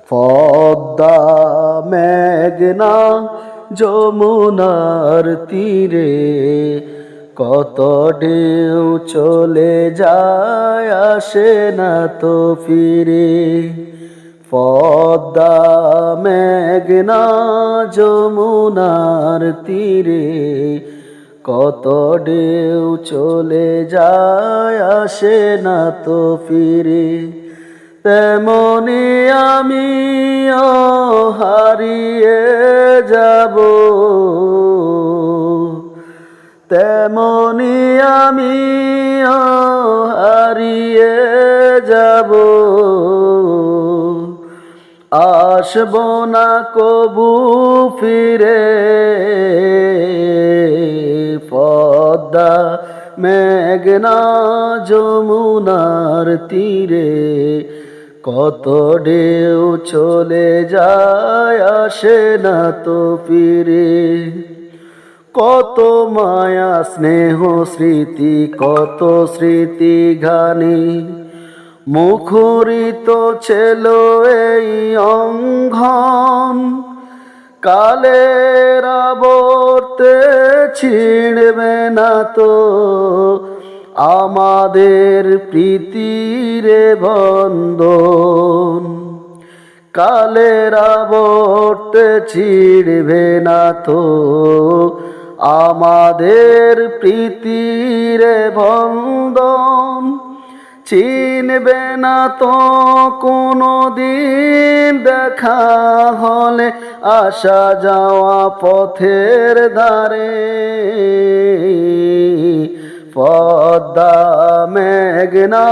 পদ্মা মেঘনা যমুনার তীরে কত ঢেউ চলে যায় আসে না তো ফিরে। পদ্মা মেঘনা যমুনার তীরে কত ঢেউ চলে যায় আসে না তো ফিরে। তেমনি আমিও হারিয়ে যাব, তেমনি আমিও হারিয়ে যাব, আসব না কবু ফিরে। পদ্মা মেঘনা যমুনার তীরে কত ঢেউ চলে যায় আসে না তো ফিরে। কত মায়া স্নেহ স্মৃতি কত স্মৃতি ঘানি মুখরিত ছিল এই অঙ্গন। কালের আবর্তে ছিঁড়বে না তো আমাদের প্রীতির বন্ধন। কালের আবর্তে ছিঁড়বে না তো আমাদের প্রীতির বন্ধন। চিনবে না তো কোনো দিন দেখা হলে আসা যাওয়া পথের ধারে। পদ্মা মেঘনা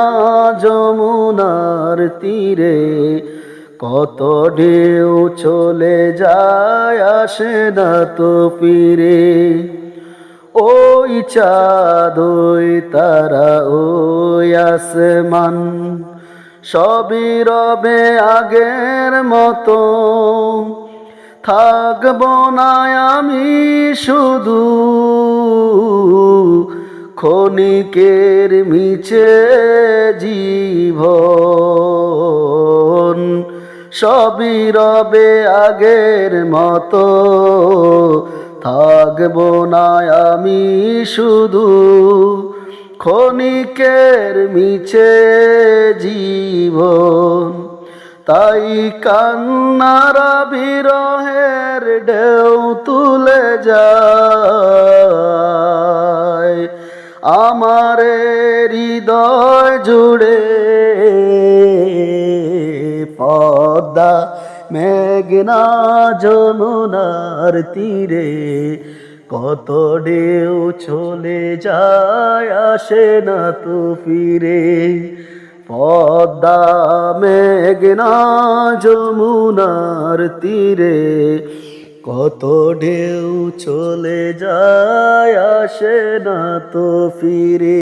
যমুনার তীরে কত ঢেউ চলে যায় আসে না তো ফিরে। ওই চাঁদ ওই তারা ওই আসমান সবই রবে আগের মতো। থাকব না আমি শুধু ক্ষণিকের মিছে জীবন। সবই রবে আগের মতো, থাকব না আমি শুধু ক্ষণিকের মিছে জীবন। তাই কান্নারা বিরহের ঢেউ তুলে যায় আমার হৃদয় জুড়ে। পদ্মা মেঘনা যমুনার তীরে কত ঢেউ চলে যায় আসে না তো ফিরে। পদ্মা মেঘনা যমুনার তীরে কত ঢেউ চলে যায় আসে না তো ফিরে।